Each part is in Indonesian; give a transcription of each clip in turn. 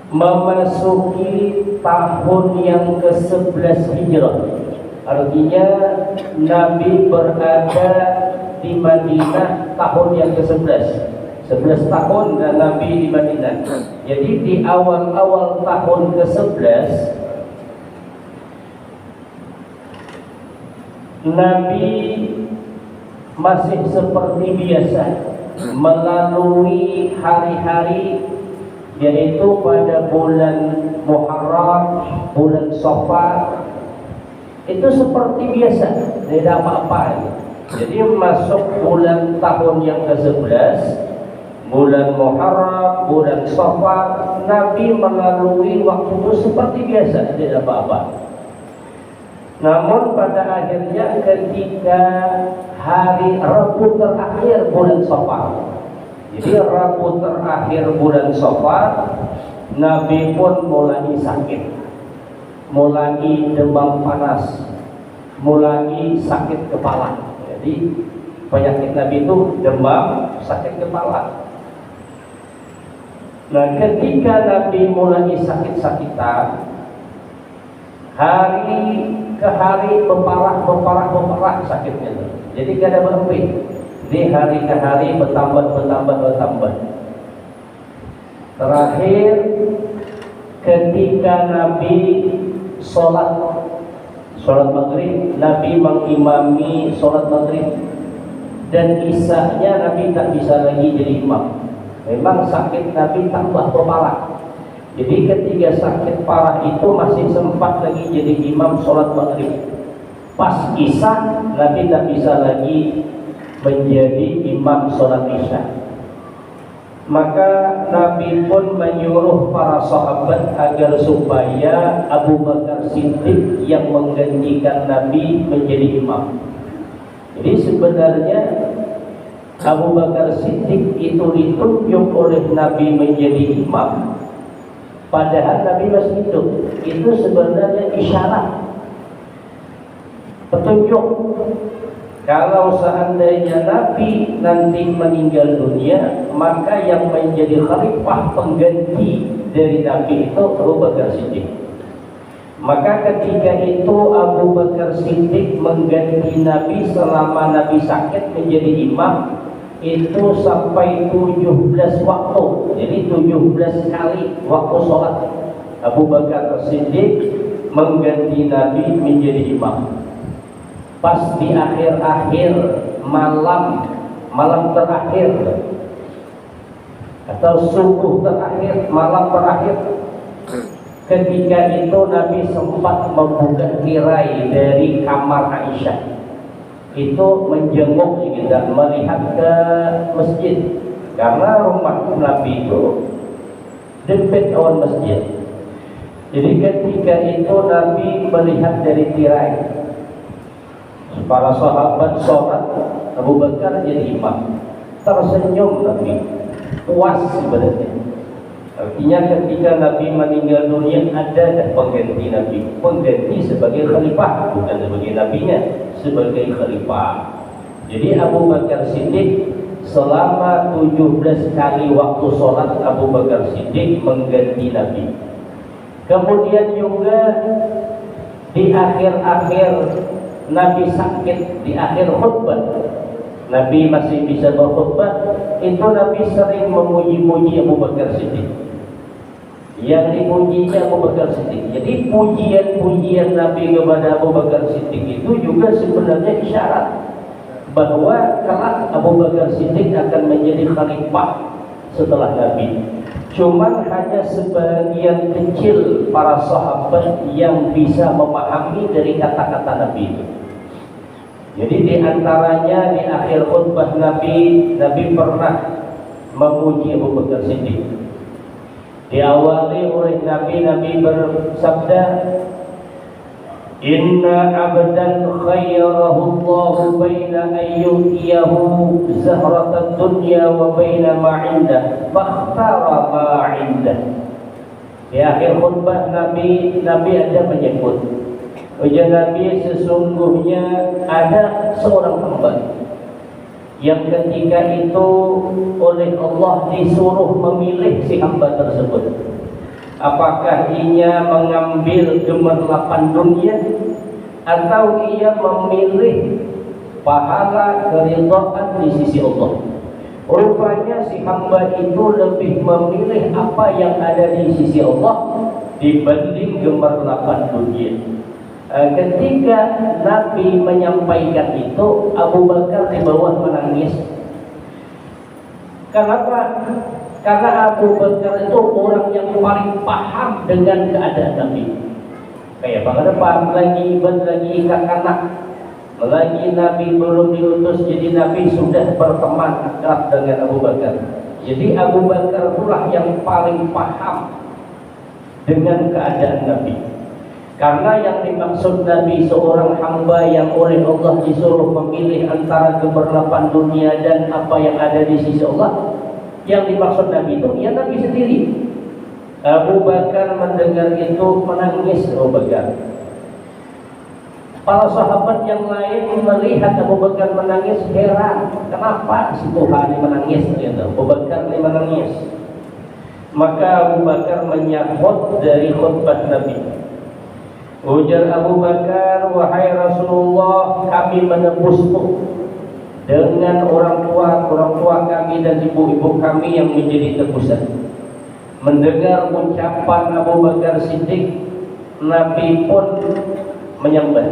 memasuki tahun yang ke-11 Hijrah. Artinya Nabi berada di Madinah tahun yang ke-11. 11 tahun dan Nabi di Madinah. Jadi di awal-awal tahun ke-11 Nabi masih seperti biasa melalui hari-hari, yaitu pada bulan Muharram, bulan Safar, itu seperti biasa, tidak apa-apa. Jadi masuk bulan tahun yang ke-11, bulan Muharram, bulan Safar, Nabi melalui waktu itu seperti biasa, tidak apa-apa. Namun pada akhirnya ketika hari Rabu terakhir bulan Safar, jadi Rabu terakhir bulan Safar, Nabi pun mulai sakit, mulai demam panas, mulai sakit kepala. Jadi penyakit Nabi itu demam, sakit kepala. Nah, ketika Nabi mulai sakit-sakitan, hari ke hari berparah sakitnya. Jadi tidak ada berhenti. Di hari ke hari bertambah. Terakhir ketika Nabi sholat maghrib, Nabi mengimami sholat maghrib, dan isya-nya Nabi tak bisa lagi jadi imam. Memang sakit Nabi tambah berparah. Jadi ketika sakit parah itu masih sempat lagi jadi imam sholat maghrib. Pas isya Nabi tak bisa lagi menjadi imam sholat isya. Maka Nabi pun menyuruh para sahabat agar supaya Abu Bakar Siddiq yang menggantikan Nabi menjadi imam. Jadi sebenarnya Abu Bakar Siddiq itu ditunjuk oleh Nabi menjadi imam, padahal Nabi masih hidup. Itu sebenarnya isyarat, petunjuk. Kalau seandainya Nabi nanti meninggal dunia, maka yang menjadi khalifah pengganti dari Nabi itu Abu Bakar Siddiq. Maka ketika itu Abu Bakar Siddiq mengganti Nabi selama Nabi sakit menjadi imam, itu sampai 17 waktu. Jadi 17 kali waktu sholat Abu Bakar Siddiq mengganti Nabi menjadi imam. Pas di akhir-akhir malam terakhir atau subuh terakhir, malam terakhir, ketika itu Nabi sempat membuka tirai dari kamar Aisyah. Itu menjenguk dan melihat ke masjid, karena rumah Nabi itu dekat awan masjid. Jadi ketika itu Nabi melihat dari tirai, para sahabat sholat, Abu Bakar jadi imam. Tersenyum Nabi, puas sebenarnya. Artinya ketika Nabi meninggal dunia, ada pengganti Nabi, pengganti sebagai khalifah, bukan sebagai nabinya, sebagai khalifah. Jadi Abu Bakar Siddiq selama 17 kali waktu sholat, Abu Bakar Siddiq mengganti Nabi. Kemudian juga di akhir-akhir Nabi sakit, di akhir khutbah, Nabi masih bisa berkhutbah, itu Nabi sering memuji-muji Abu Bakar Siddiq. Yang dipujinya Abu Bakar Siddiq. Jadi pujian-pujian Nabi kepada Abu Bakar Siddiq itu juga sebenarnya isyarat bahwa kelak Abu Bakar Siddiq akan menjadi khalifah setelah Nabi. Cuman hanya sebagian kecil para sahabat yang bisa memahami dari kata-kata Nabi itu. Jadi di antaranya di akhir khutbah Nabi pernah memuji Abu Bakar Siddiq. Diawali oleh Nabi bersabda, Inna abdan khayyarahu Allahu baina ayyutiyahu zahratan dunya wa baina ma'indah fakhtara ma'indah. Di akhir khutbah Nabi ada menyebut, ujar Nabi, sesungguhnya ada seorang hamba yang ketika itu oleh Allah disuruh memilih si hamba tersebut. Apakah ia mengambil gemerlapan dunia atau ia memilih pahala keridhaan di sisi Allah? Rupanya si hamba itu lebih memilih apa yang ada di sisi Allah dibanding gemerlapan dunia. Ketika Nabi menyampaikan itu, Abu Bakar di bawah menangis. Kenapa? Karena Abu Bakar itu orang yang paling paham dengan keadaan Nabi. Kayak pada paham lagi ikat anak, lagi Nabi belum diutus jadi Nabi sudah berteman akrab dengan Abu Bakar. Jadi Abu Bakar itulah yang paling paham dengan keadaan Nabi. Karena yang dimaksud Nabi seorang hamba yang oleh Allah disuruh memilih antara gemerlapan dunia dan apa yang ada di sisi Allah. Yang dimaksud Nabi itu ya Nabi sendiri. Abu Bakar mendengar itu menangis. Abu Bakar. Para sahabat yang lain melihat Abu Bakar menangis heran. Kenapa si Tuhan menangis? Abu Bakar menangis. Maka Abu Bakar menyahut dari khutbah Nabi. Ujar Abu Bakar, wahai Rasulullah, kami menebusmu dengan orang tua kami dan ibu-ibu kami yang menjadi tebusan. Mendengar ucapan Abu Bakar Siddiq, Nabi pun menyembah.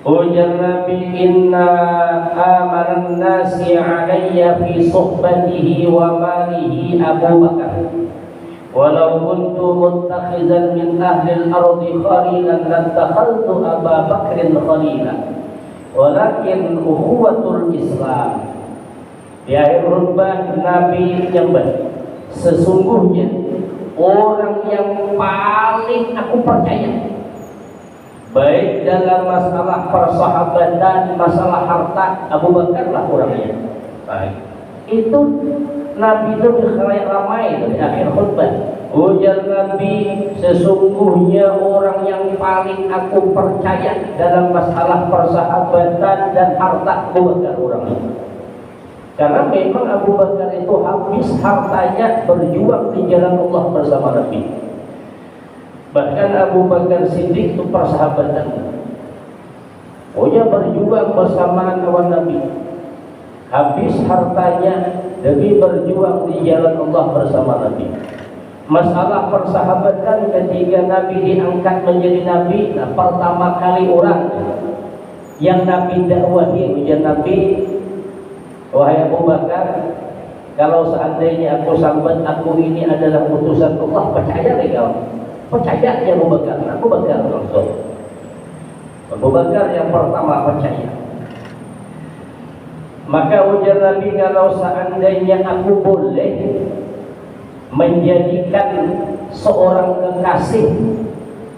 Ujar Nabi, inna amanan nasi alayya fi suhbatihi wa malihi Abu Bakar. Walau kuntu muttakhizan min ahli al-ardi khalilan lantakhaltu Abu Bakrin khalilan. Walakin ukhuwatul Islam. Di akhir khutbah Nabi menyembah, sesungguhnya orang yang paling aku percaya baik dalam masalah persahabatan, masalah harta, Abu Bakar lah orangnya. Baik. Itu Nabi itu dikhalayak ramai di akhir khutbah. Ujar Nabi, sesungguhnya orang yang paling aku percaya dalam masalah persahabatan dan harta, Abu Bakar orangnya. Karena memang Abu Bakar itu habis hartanya berjuang di jalan Allah bersama Nabi. Bahkan Abu Bakar Siddiq itu persahabatan. Dia berjuang bersama kawan Nabi. Habis hartanya demi berjuang di jalan Allah bersama Nabi. Masalah persahabatan ketika Nabi diangkat menjadi Nabi, nah, pertama kali orang yang Nabi dakwahi, ujar Nabi, wahai Abu Bakar, kalau seandainya aku sambat aku ini adalah utusan Allah, percaya deh kau. Percaya ya Abu Bakar. Abu Bakar langsung. Abu Bakar yang pertama percaya. Maka ujar Nabi, kalau seandainya aku boleh menjadikan seorang kekasih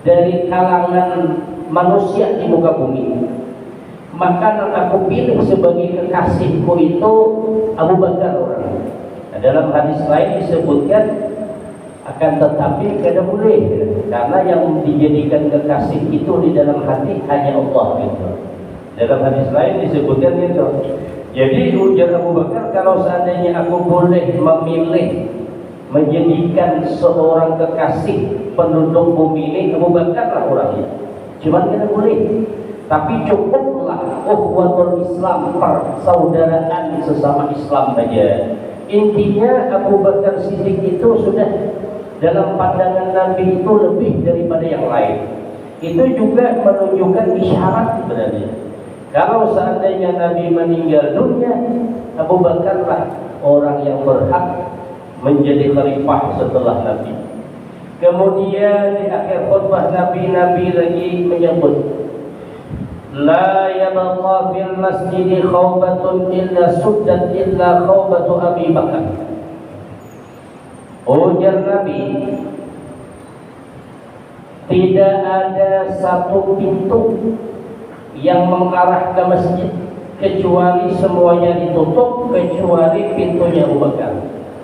dari kalangan manusia di muka bumi, maka yang aku pilih sebagai kekasihku itu Abu Bakar orang. Nah, dalam hadis lain disebutkan, akan tetapi kada boleh, karena yang dijadikan kekasih itu di dalam hati hanya Allah gitu. Dalam hadis lain disebutkan itu. Jadi ujar Abu Bakar, kalau seandainya aku boleh memilih menjadikan seorang kekasih penduduk bumi ini, Abu Bakar lah orangnya. Cuman kada boleh, tapi cukuplah ukhuwatul Islam, persaudaraan sesama Islam saja. Intinya Abu Bakar Siddiq itu sudah dalam pandangan Nabi itu lebih daripada yang lain. Itu juga menunjukkan isyarat sebenarnya. Kalau seandainya Nabi meninggal dunia, Abu Bakar lah orang yang berhak menjadi khalifah setelah Nabi. Kemudian di akhir khutbah Nabi lagi menyebut, la yabqa fil masjid khawbatun illa suddat illa khawbatu Abi Bakar. Ujar Nabi, tidak ada satu pintu yang mengarah ke masjid kecuali semuanya ditutup kecuali pintunya Abu Bakar.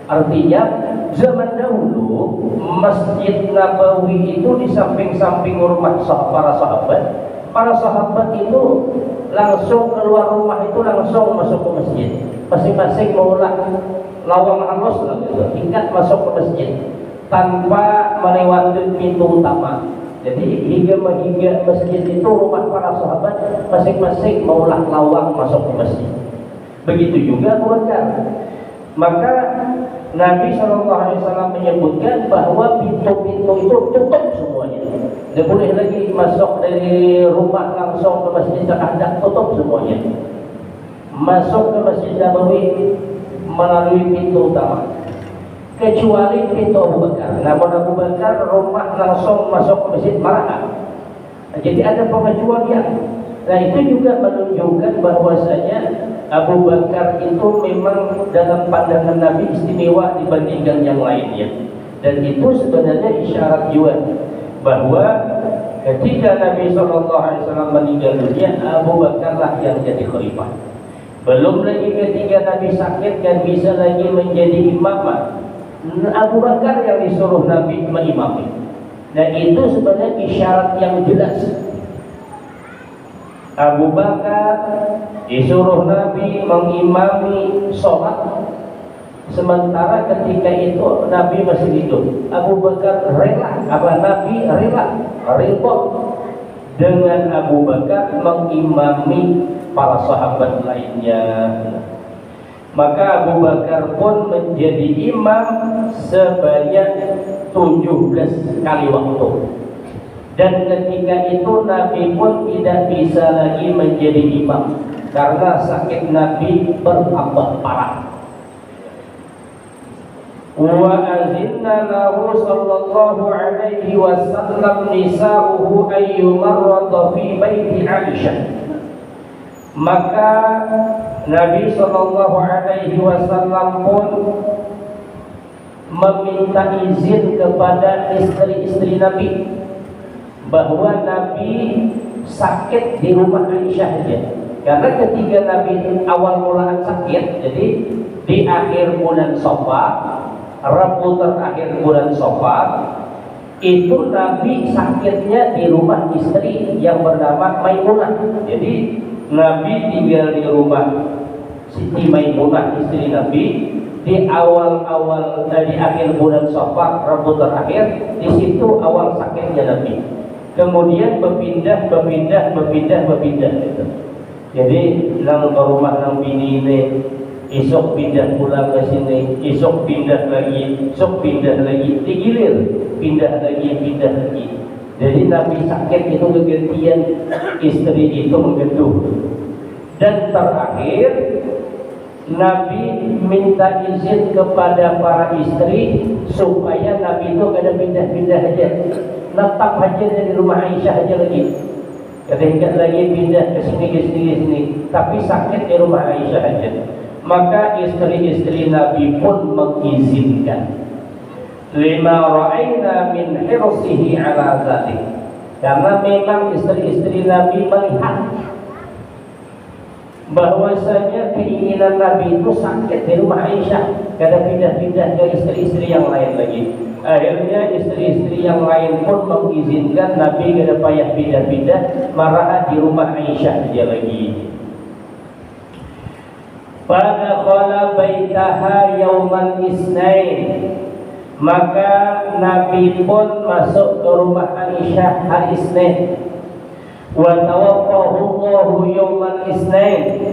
Artinya zaman dahulu Masjid Nabawi itu di samping-samping rumah para sahabat. Para sahabat itu langsung keluar rumah itu langsung masuk ke masjid. Masing-masing maulah lawang halus lah gitu, tingkat masuk ke masjid. tanpa melewati pintu utama. Jadi hingga masjid itu rumah para sahabat masing-masing maulah lawang masuk ke masjid. Begitu juga Abu Bakar. Maka Nabi SAW menyebutkan bahwa pintu-pintu itu tutup semuanya. Tidak boleh lagi masuk dari rumah langsung ke masjid terhadap, tutup semuanya. Masuk ke Masjid Nabawi melalui pintu utama, kecuali pintu Abu Bakar. Namun Abu Bakar rumah langsung masuk ke masjid marah. Jadi ada pengecualian. Nah itu juga menunjukkan bahwasanya Abu Bakar itu memang dalam pandangan Nabi istimewa dibandingkan yang lainnya. Dan itu sebenarnya isyarat juga bahwa ketika Nabi SAW meninggal dunia, Abu Bakar lah yang jadi khalifah. Belum lagi ketika Nabi sakit dan bisa lagi menjadi imam, Abu Bakar yang disuruh Nabi mengimami. Nah itu sebenarnya isyarat yang jelas. Abu Bakar disuruh Nabi mengimami sholat, sementara ketika itu Nabi masih hidup. Abu Bakar rela, Nabi rela dengan Abu Bakar mengimami para sahabat lainnya. Maka Abu Bakar pun menjadi imam sebanyak 17 kali waktu. Dan ketika itu Nabi pun tidak bisa lagi menjadi imam karena sakit Nabi bertambah parah. Wa azinna lahu sallallahu alaihi wasallam nisa'uhu ayyumarrata fi baiti Aisyah. Maka Nabi sallallahu alaihi wasallam pun meminta izin kepada istri-istri Nabi bahwa Nabi sakit di rumah Aisyah saja. Karena ketika Nabi awal mulaan sakit, jadi di akhir bulan Safar, Rabu terakhir bulan Safar, itu Nabi sakitnya di rumah istri yang bernama Maimunah. Jadi Nabi tinggal di rumah Siti Maimunah, istri Nabi, di awal-awal di akhir bulan Safar, Rabu terakhir. Di situ awal sakitnya Nabi. Kemudian berpindah gitu. Jadi nang ke rumah nang bini ini, esok pindah pulang ke sini, esok pindah lagi, digilir, pindah lagi. Jadi Nabi sakit itu kegantian istri itu menggeduh. Dan terakhir Nabi minta izin kepada para istri supaya Nabi itu kada pindah-pindah aja, tetap aja di rumah Aisyah aja lagi. Ketika lagi pindah ke sini, tapi sakit di rumah Aisyah aja. Maka istri-istri Nabi pun mengizinkan. Lima ra'ayna min hirsihi ala dzalik. Karena memang istri-istri Nabi melihat bahwasanya keinginan Nabi itu sakit di rumah Aisyah, kada pindah-pindah ke istri-istri yang lain lagi. Akhirnya istri-istri yang lain pun mengizinkan Nabi kada payah pindah-pindah, marah di rumah Aisyah dia lagi. Pada kala baitaha yauman isnain, maka Nabi pun masuk ke rumah Aisyah hari Isnin. Wa tawaffahu Allahu yauman isnain,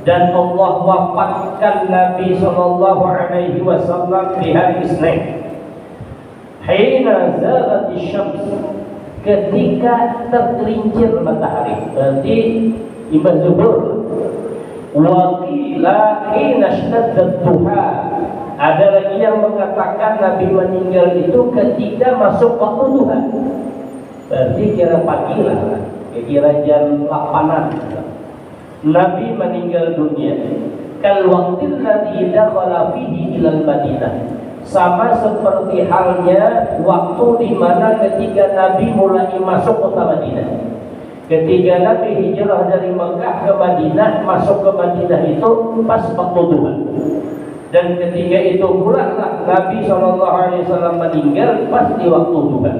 dan Allah wafatkan Nabi sallallahu alaihi wasallam di hari Isnin. Hina zalat asy-syams, ketika tergelincir matahari, berarti ibadah zuhur. Wa qila hina ishtaddat duha, ada lagi yang mengatakan Nabi meninggal itu ketika masuk waktu duha, berarti kira pagi lah, kira jam 8-an Nabi meninggal dunia. Kal waqtil ladzi dakhala fihi ilal Madinah, sama seperti halnya waktu di mana ketika Nabi mulai masuk kota Madinah. Ketika Nabi hijrah dari Mekah ke Madinah, masuk ke Madinah itu pas waktu duha. Dan ketika itu pula Nabi SAW meninggal pas di waktu duha.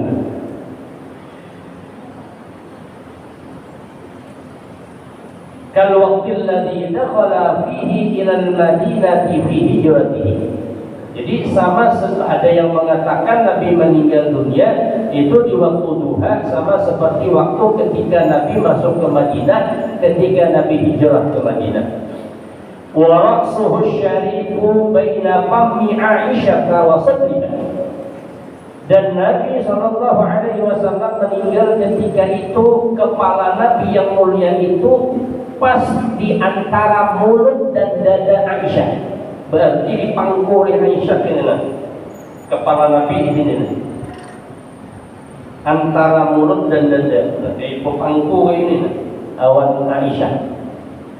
Kal waqtil ladzi dakhala fihi ilal Madinati fi hijratihi, Jadi sama ada yang mengatakan Nabi meninggal dunia itu di waktu duha, sama seperti waktu ketika Nabi masuk ke Madinah, ketika Nabi hijrah ke Madinah. Wa ra'suhu syarifu baina fammi Aisyah wa sadriha. Dan Nabi SAW meninggal ketika itu kepala Nabi yang mulia itu pas di antara mulut dan dada Aisyah. Berarti di pangku Aisyah ini lah. Kepala Nabi ini lah. Antara mulut dan dada. Berarti pangku ini lah. Awan Aisyah.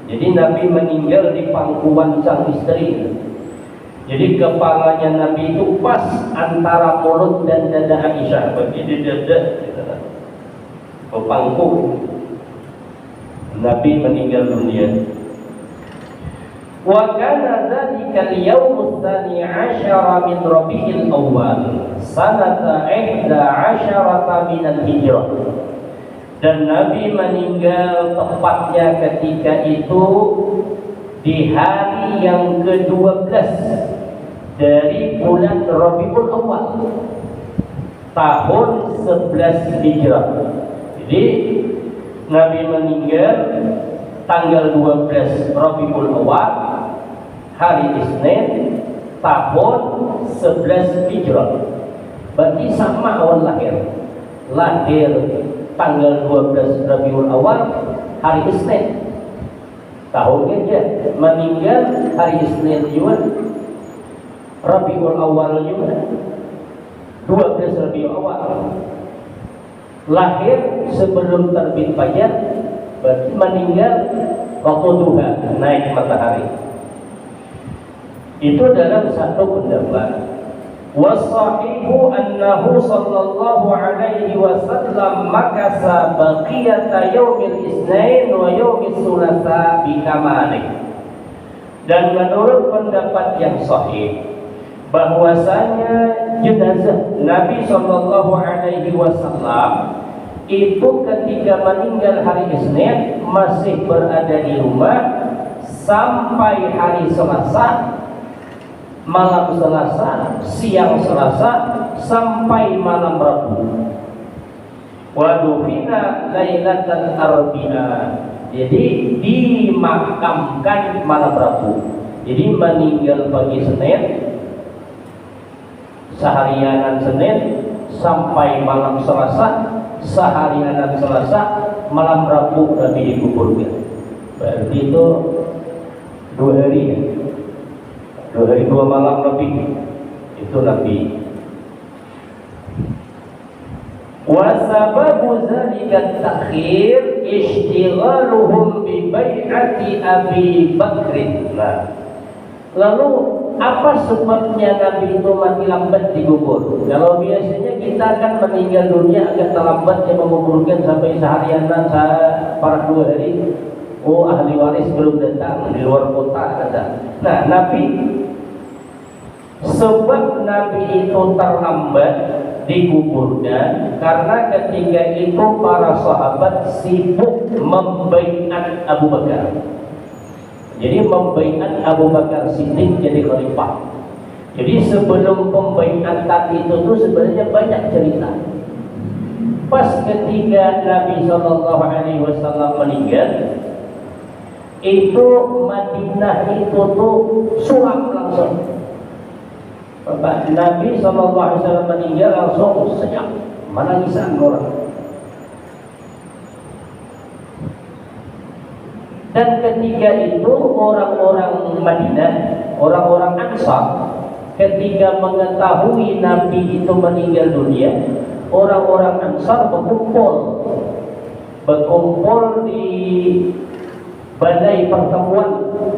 Jadi Nabi meninggal di pangkuan sang istri. Jadi kepalanya Nabi itu pas antara mulut dan dada Aisyah. Berarti di dada. Pangku. Nabi meninggal dunia. Wa kana dzalika al-yawm ats-tsani 'asyara min Rabiul Awwal sanata 11 min al-hijrah. Dan Nabi meninggal tepatnya ketika itu di hari yang ke-12 dari bulan Rabiul Awwal tahun 11 Hijrah. Jadi Nabi meninggal tanggal 12 Rabiul Awwal hari Isnin tahun 11 Hijrah. Berarti sama awal lahir. Lahir tanggal 12 Rabiul Awal hari Isnin tahun Hijrah, meninggal hari Isnin juga Rabiul Awal juga 12 Rabiul Awal, lahir sebelum terbit fajar, berarti meninggal waktu duha naik matahari. Itu dalam satu pendapat. Wasahihu annahu sallallahu alaihi wasallam makasa baqiyata yaumil isnain wa yaumil thulatha bikamalik. Dan menurut pendapat yang sahih bahwasanya jenazah Nabi sallallahu alaihi wasallam itu ketika meninggal hari Isnin masih berada di rumah sampai hari Selasa, malam Selasa, siang Selasa sampai malam Rabu. Wa dufina lailatan arbi'a. Jadi dimakamkan malam Rabu. Jadi meninggal pagi Senin, seharianan Senin sampai malam Selasa, seharianan Selasa, malam Rabu Nabi dikuburkan. Berarti itu 2 hari ya? 2 hari 2 malam lebih itu Nabi. Wa sababu zalika takhir ishtighaluhum bi bai'ati Abi Bakr. Nah, lalu apa sebabnya Nabi itu mati lambat dikubur? Kalau biasanya kita akan meninggal dunia agak terlambat yang menguburkan sampai seharianan para 2 hari. Oh, ahli waris belum datang di luar kota kata. Nah, Nabi sebab Nabi itu terlambat dikuburkan karena ketika itu para sahabat sibuk membaiat Abu Bakar. Jadi membaiat Abu Bakar Siddiq jadi khalifah. Jadi sebelum pembaiatan itu tuh sebenarnya banyak cerita. Pas ketika Nabi SAW meninggal, itu Madinah itu tuh suram langsung. Bapak Nabi SAW meninggal langsung senyap, menangisan orang. Dan ketika itu orang-orang Madinah, orang-orang Ansar, ketika mengetahui Nabi itu meninggal dunia, orang-orang Ansar berkumpul di balai pertemuan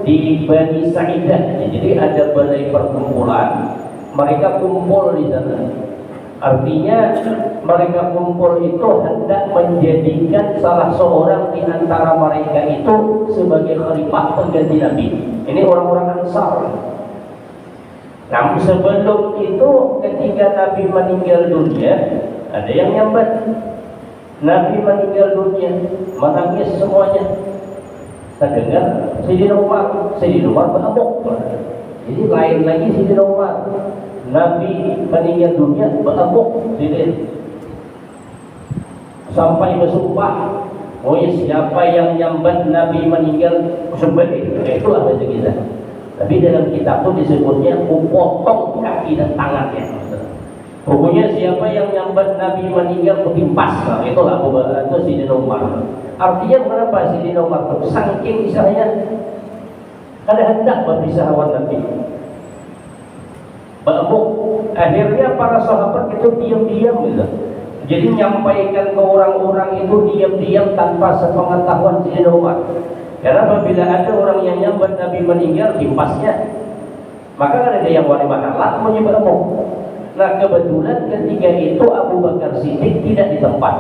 di Bani Sa'idah. Jadi ada balai perkumpulan, mereka kumpul di sana. Artinya mereka kumpul itu hendak menjadikan salah seorang di antara mereka itu sebagai khalifah pengganti Nabi. Ini orang-orang Ansar. Namun sebelum itu ketika Nabi meninggal dunia, ada yang nyambat. Nabi meninggal dunia, menangis semuanya. Saya dengar Sayyidina Umar beramuk. Jadi lain lagi Sayyidina Umar. Nabi meninggal dunia berebut diri sampai bersumpah, oh ya, siapa yang nyambat Nabi meninggal sembelih, itulah bahasa kita. Tapi dalam kitab itu disebutnya kupotong kaki dan tangannya. Pokoknya siapa yang nyambat Nabi meninggal kutimpas, nah, itulah itu Sayyidina Umar. Artinya kenapa Sayyidina Umar itu saking misalnya ada hendak berpisah awal Nabi. Akhirnya para sahabat itu diam-diam gitu. Jadi menyampaikan ke orang-orang itu diam-diam tanpa sepengetahuan Sayyidina Umar. Karena apabila ada orang yang nyambat Nabi meninggal timpasnya, maka ada yang wali mahalah menyebut umum. Nah kebetulan ketika itu Abu Bakar Siddiq tidak di tempat.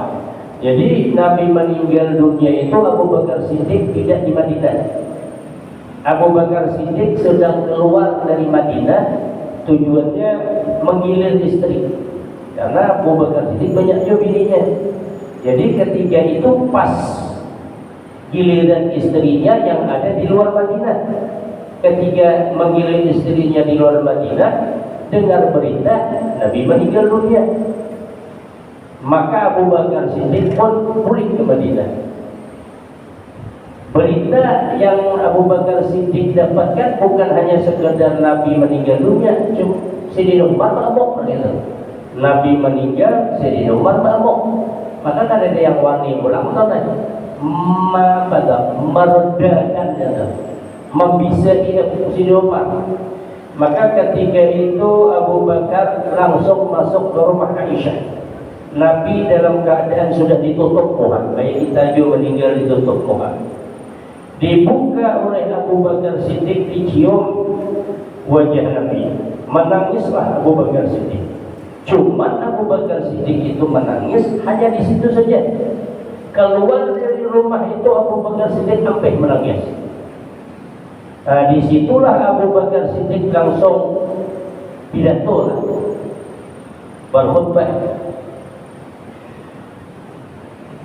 Jadi Nabi meninggal dunia itu Abu Bakar Siddiq tidak di Madinah. Abu Bakar Siddiq sedang keluar dari Madinah, tujuannya menggilir istri. Karena Abu Bakar Siddiq banyak juga bininya. Jadi ketika itu pas giliran istrinya yang ada di luar Madinah. Ketika menggilir istrinya di luar Madinah, dengar berita Nabi meninggal dunia. Maka Abu Bakar Siddiq pun pulang ke Madinah. Berita yang Abu Bakar Siddiq dapatkan bukan hanya sekedar Nabi meninggal dunia, cuma Sayyidina Umar mabuk gitu. Nabi meninggal, Sayyidina Umar mabuk. Maka kan ada yang wani ulang tanya, meredakan membisai Sayyidina Umar. Maka ketika itu Abu Bakar langsung masuk ke rumah Aisyah. Nabi dalam keadaan sudah ditutup muka, kayak kita juga meninggal ditutup muka. Dibuka oleh Abu Bakar Siddiq, dicium wajah Nabi. Menangislah Abu Bakar Siddiq. Cuma Abu Bakar Siddiq itu menangis hanya di situ saja. Keluar dari rumah itu Abu Bakar Siddiq sampai menangis. Nah, disitulah Abu Bakar Siddiq langsung pidato, berkhutbah,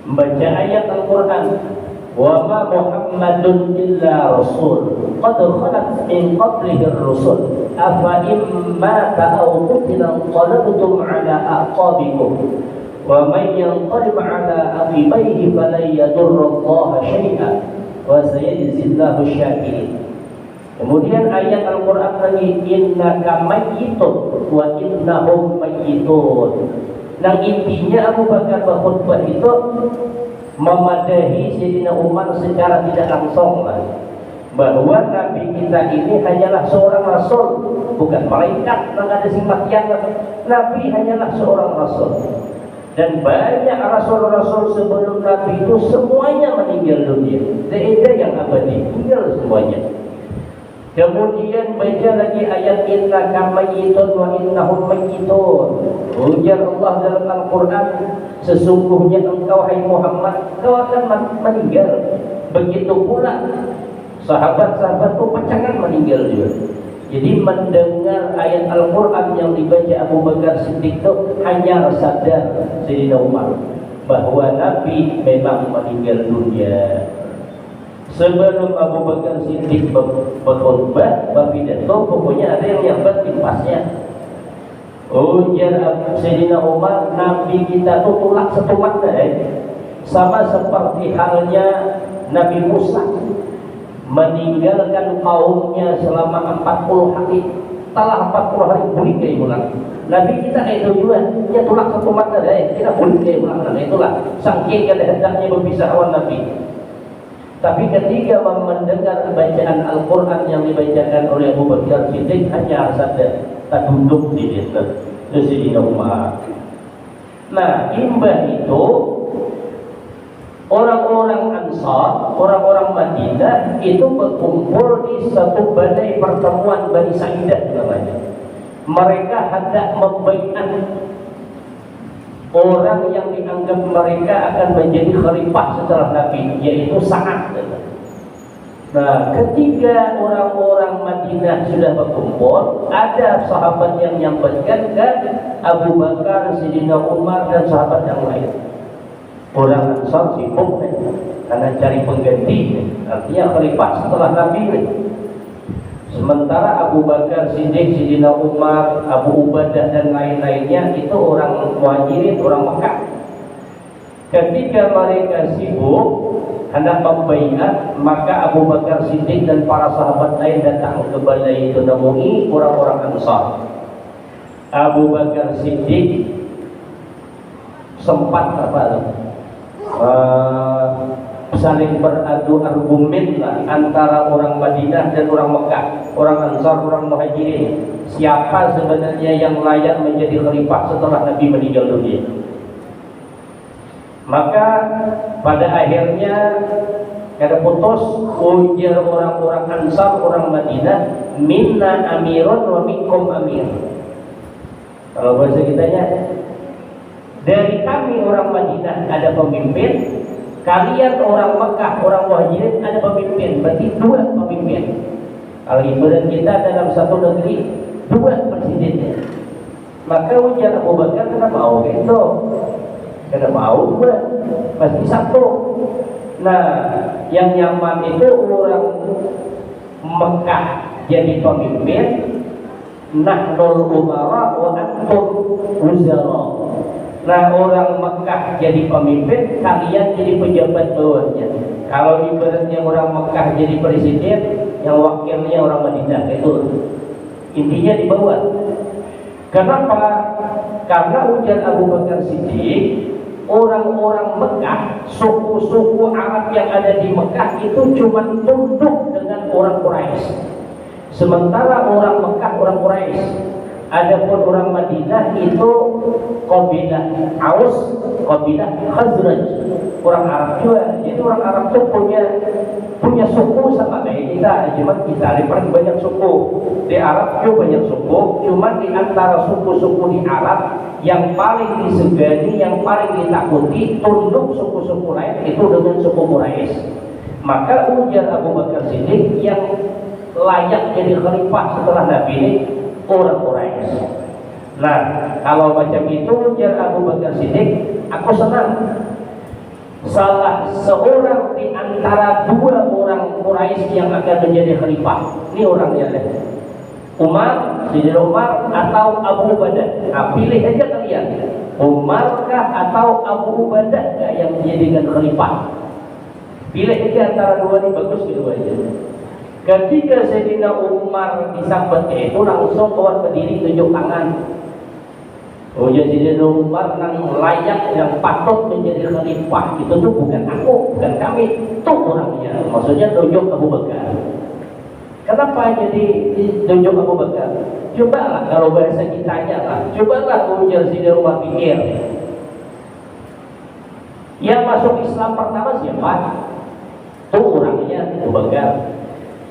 membaca ayat Al-Quran. Wa ma Muhammadun illa rasul qad khalat min qablihi ar-rusul afa imma ta'aw qutila qalabtum ala aqabikum wa man yanqalib ala aqibaihi falan yadurra Allah syai'an wa sayajzillahu syakirin. Kemudian ayat Al-Quran lagi, innaka mayyitun wa innahum mayyitun. Nah intinya Abu Bakar berkhutbah itu memadahi Sayyidina Umar secara tidak langsung bahwa Nabi kita ini hanyalah seorang rasul, bukan malaikat yang ada simpatian. Nabi hanyalah seorang rasul, dan banyak rasul-rasul sebelum Nabi itu semuanya meninggal dunia. Tidak ada yang abadi, tinggal semuanya. Kemudian baca lagi ayat innaka mayyitun wa innahum mayyitun. Ujar Allah dalam Al-Quran, sesungguhnya engkau hai Muhammad, kau akan meninggal. Begitu pula sahabat-sahabat itu pecangan meninggal juga. Jadi mendengar ayat Al-Quran yang dibaca Abu Bakar Siddiq itu hanya sadar Sayyidina Umar bahwa Nabi memang meninggal dunia. Sebelum Abu Bakar Siddiq berkhutbah, berpidato, pokoknya ada yang nyambat timpasnya. Ujar Sayyidina Umar, Nabi kita tuh tulak setumat sama seperti halnya Nabi Musa meninggalkan kaumnya selama 40 hari. Setelah 40 hari boleh kayak ulang. Nabi kita itu juga, dia tulak setumat kita boleh kayak ulang. Nah itulah saking kada hendaknya berpisah awal Nabi. Tapi ketika mendengar bacaan Al-Quran yang dibacakan oleh Abu Bakar Siddiq, hanya sadar tak duduk di situ Sayyidina Umar. Nah, imbah itu orang-orang Ansar, orang-orang Madinah itu berkumpul di satu badai pertemuan Bani Sa'idah namanya. Mereka hendak membaiat orang yang dianggap mereka akan menjadi khalifah setelah Nabi, yaitu Sa'ad. Nah, ketika orang-orang Madinah sudah berkumpul, ada sahabat yang menyampaikan ke Abu Bakar, Sayyidina Umar dan sahabat yang lain. Orang Ansar sibuk karena cari pengganti, artinya khalifah setelah Nabi. Sementara Abu Bakar Siddiq, Sidina Umar, Abu Ubadah dan lain-lainnya itu orang Muhajirin, orang Mekah. Ketika mereka sibuk hendak membaiat, maka Abu Bakar Siddiq dan para sahabat lain datang ke balai itu menemui orang-orang Ansar. Abu Bakar Siddiq sempat saling beradu argumen lah antara orang Madinah dan orang Mekah, orang Ansar, orang Muhajirin. Siapa sebenarnya yang layak menjadi khalifah setelah Nabi meninggal dunia? Maka pada akhirnya kada putus ujar orang-orang Ansar, orang Madinah, minna amirun wa minkum amir. Kalau bahasa kitanya, dari kami orang Madinah ada pemimpin, kalian orang Mekah, orang Muhajirin ada pemimpin, berarti dua pemimpin. Kalau ibarat kita dalam satu negeri dua presidennya. Maka ujar Abu Bakar, kenapa mau gitu? Kenapa mau dua? Pasti satu. Nah, yang nyaman itu orang Mekah jadi pemimpin, nahnul umara wa antum wuzara. Nah, orang Mekah jadi pemimpin, kalian jadi pejabat bawahnya. Kalau ibaratnya orang Mekah jadi presiden, yang wakilnya orang Madinah, itu intinya di bawah. Kenapa? Karena ujar Abu Bakar Siddiq, orang-orang Mekah, suku-suku Arab yang ada di Mekah itu cuma tunduk dengan orang Quraisy. Sementara orang Mekah, orang Quraisy. Adapun orang Madinah itu kabilah Aus, kabilah Khazraj, orang Arab juga. Jadi orang Arab itu punya suku sama kayak kita, cuma kita ada paling banyak suku. Di Arab juga banyak suku, cuma di antara suku-suku di Arab yang paling disegani, yang paling ditakuti tunduk suku-suku lain itu dengan suku Quraisy. Maka ujar Abu Bakar Siddiq, yang layak jadi khalifah setelah Nabi ini orang Quraisy. Nah, kalau macam itu ujar Abu Bakar Siddiq, aku senang. Salah seorang di antara dua orang Quraisy yang akan menjadi khalifah. Ini orangnya deh. Umar, Sidin Umar atau Abu Ubadah. Nah, pilih aja kalian. Umar kah atau Abu Ubadah kah yang menjadikan khalifah? Pilih aja antara dua ini, bagus keduanya. Ketika Sayyidina Umar disambut itu langsung keluar berdiri tunjuk tangan. Oh ya, Sayyidina Umar yang layak, yang patut menjadi khalifah itu tuh bukan aku, bukan kami, itu orangnya. Maksudnya tunjuk Abu Bakar. Kenapa jadi tunjuk Abu Bakar? Cobalah kalau bahasa kitanya lah. Cobalah ujar Sayyidina Umar pikir. Yang masuk Islam pertama siapa? Itu orangnya Abu Bakar.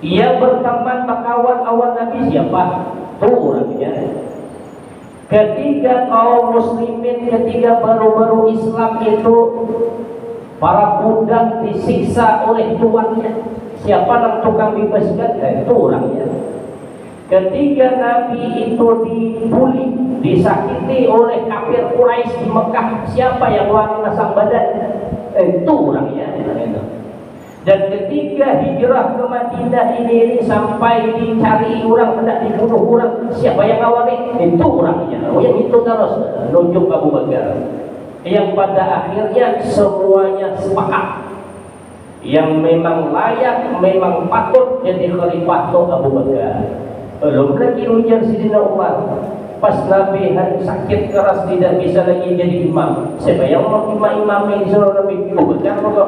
Yang berteman berkawan awal Nabi siapa? Itu orangnya. Ketika kaum muslimin, ketika baru-baru Islam itu para budak disiksa oleh tuannya, siapa yang tukang bebaskan? Itu orangnya. Ketika Nabi itu dibuli, disakiti oleh kafir Quraisy di Mekah, siapa yang wani masang badan? Itu orangnya. Dan ketika hijrah ke Madinah ini sampai dicari orang, hendak dibunuh orang, siapa yang awali? Itu orangnya. Yang itu terus nunjuk Abu Bakar. Yang pada akhirnya semuanya sepakat, yang memang layak, memang patut jadi khalifah itu Abu Bakar. Belum lagi ujar Sayyidina Umar. Pas Nabi sakit keras tidak bisa lagi jadi imam, siapa yang mau imam yang disuruh Nabi? Abu Bakar.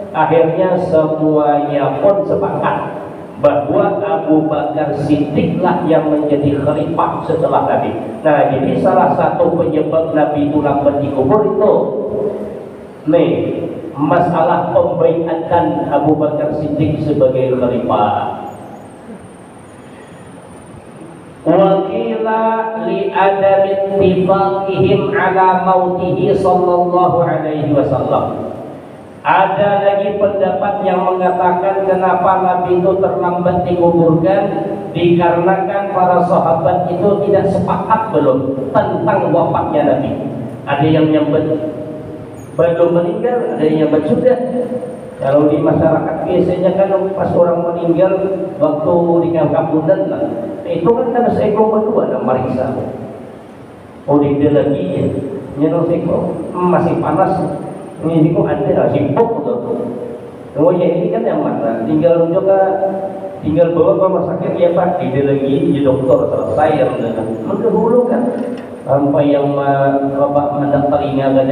Akhirnya semuanya pun sepakat bahwa Abu Bakar Siddiqlah yang menjadi khalifah setelah Nabi. Nah, jadi salah satu penyebab Nabi itu lambat dikubur itu nih, masalah pembaiatan Abu Bakar Siddiq sebagai khalifah. Wakila li adami ittifaqihim ala mautihi sallallahu alaihi wasallam. Ada lagi pendapat yang mengatakan kenapa Nabi itu terlambat dikuburkan, dikarenakan para sahabat itu tidak sepakat belum tentang wafatnya Nabi. Ada yang nyambut belum meninggal, ada yang nyambut sudah. Kalau di masyarakat biasanya kan pas orang meninggal waktu di kampungan lah, itu kan ada seekor berdua nama Marisa. Oh dia lagi ya, nyenong seekor masih panas, ini kok ada sibuk tuh. Oh ya ini kan yang mana? Tinggal bawa ke rumah sakit ya Pak, dia lagi di dokter selesai yang mendahulu kan. Sampai yang mendak telinga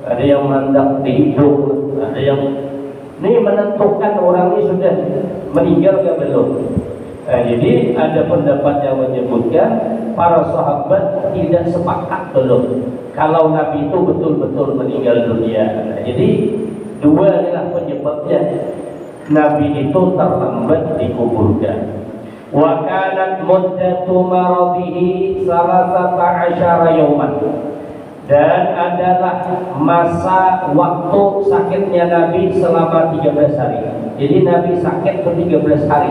ada yang mendak di hidung, ada yang ini menentukan orang ini sudah meninggal ke belum. Jadi ada pendapat yang menyebutkan para sahabat tidak sepakat belum kalau Nabi itu betul-betul meninggal dunia. Jadi dua inilah penyebabnya Nabi itu terlambat dikuburkan. Wa kanat muddatu maradihi 13 yawman, dan adalah masa waktu sakitnya Nabi selama 13 hari. Jadi Nabi sakit ke 13 hari.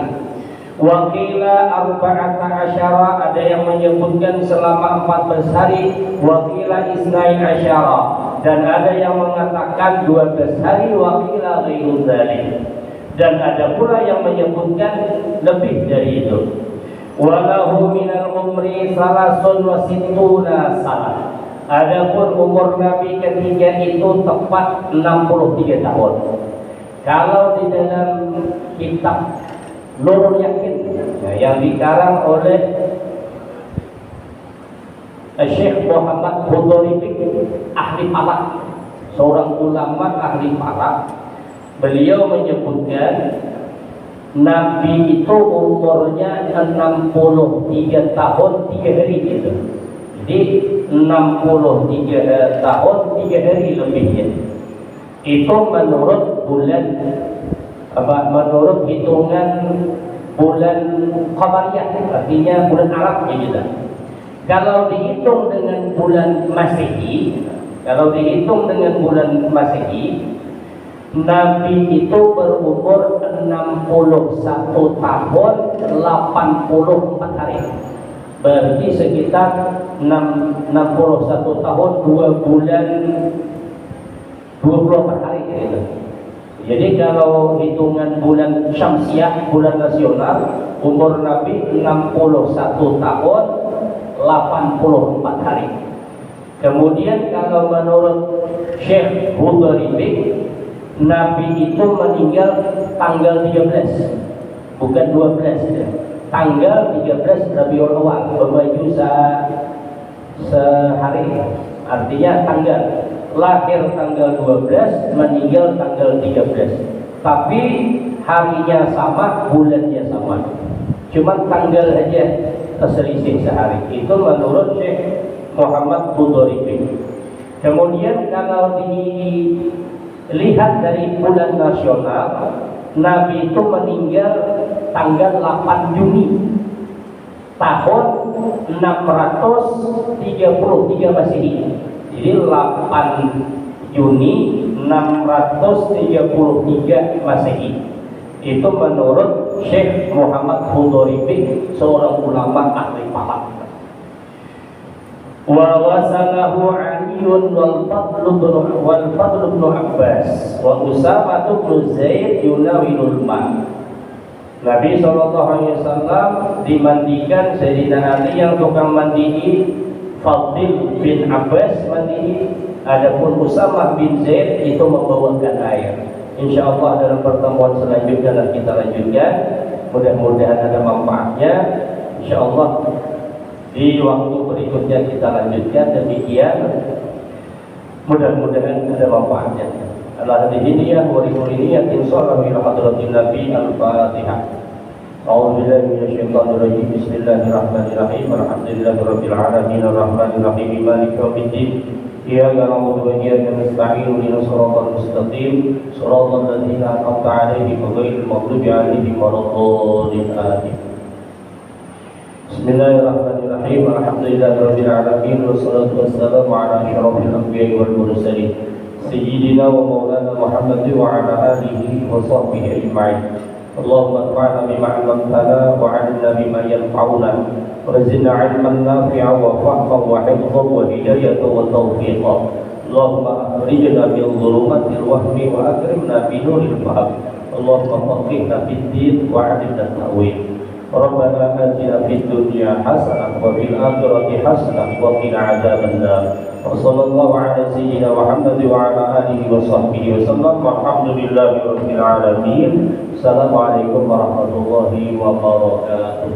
Wa qila 14, ada yang menyebutkan selama 14 hari. Wa qila 12, dan ada yang mengatakan 12 hari. Wa qila ghairu dzalik, dan ada pula yang menyebutkan lebih dari itu. Walahu minal umri 63 sana. Adapun umur Nabi ketiga itu tepat 63 tahun. Kalau di dalam kitab Nurul Yakin yang dikarang oleh Syekh Muhammad Hudhaifi, ahli falak, seorang ulama ahli falak, beliau menyebutkan Nabi itu umurnya 63 tahun 3 hari gitu. Jadi 63 tahun 3 hari lebihnya. Itu menurut bulan menurut hitungan bulan Qamariyah, artinya bulan Arab gitu. Kalau dihitung dengan bulan Masehi, Nabi itu berumur 61 tahun 84 hari. Berarti sekitar 61 tahun 2 bulan 24 hari gitu. Jadi kalau hitungan bulan Syamsiah, bulan nasional, umur Nabi 61 tahun 84 hari. Kemudian kalau menurut Syekh Hudhaifi, Nabi itu meninggal tanggal 13, bukan 12 ya. Tanggal 13 Rabiul Awal, berbaju sehari. Artinya tanggal lahir tanggal 12, meninggal tanggal 13. Tapi harinya sama, bulannya sama. Cuma tanggal aja terselisih sehari. Itu menurut Syekh Muhammad Hudhaifi. Kemudian kalau dilihat dari bulan nasional, Nabi itu meninggal tanggal 8 Juni tahun 633 Masehi. Jadi 8 Juni 633 Masehi. Itu menurut Syekh Muhammad Hudhaifi, seorang ulama ahli falak. Wa wasalahu Aliun wal Fadl bin Abbas wa Usamah bin Zaid yunawilul ma. Nabi SAW dimandikan Sayyidina Ali yang tukang mandihi, Fadl bin Abbas mandihi, adapun Usamah bin Zaid itu membawakan air. Insyaallah dalam pertemuan selanjutnya kita lanjutkan. Mudah-mudahan ada manfaatnya. Insyaallah di waktu berikutnya kita lanjutkan. Demikian, mudah-mudahan ada manfaatnya. Allah hadiniyah wa likuliyah insyaallah ila hadratin Nabi al-Fatihah. A'udzu billahi minasyaitonir rajim. Bismillahirrahmanirrahim. Alhamdulillahirabbil alamin arrahmanir rahim maliki yaumiddin. Iyyaka na'budu wa iyyaka nasta'in ihdinas siratal mustaqim siratal ladzina an'amta 'alaihim ghairil maghdubi 'alaihim waladdallin. Amin. Bismillahirrahmanirrahim. Alhamdulillahirabbil alamin wassalatu wassalamu ala asyrafil anbiya'i wal mursalin sayyidina wa maulana Muhammad wa ala alihi wa sahbihi ajma'in. اللهم انفعنا بما علمتنا وعلمنا بما ينفعنا وزدنا علما نافعا وفهما وحفظا وهداية وتوفيقا. اللهم أخرجنا من ظلمات الوهم وأكرمنا بنور الفهم. اللهم فقهنا في الدين وعلمنا التأويل. ربنا آتنا في الدنيا حسنة وفي الآخرة حسنة وقنا عذاب النار. وصلى الله على سيدنا محمد وعلى آله وصحبه وسلم والحمد لله رب العالمين. السلام عليكم ورحمة الله وبركاته.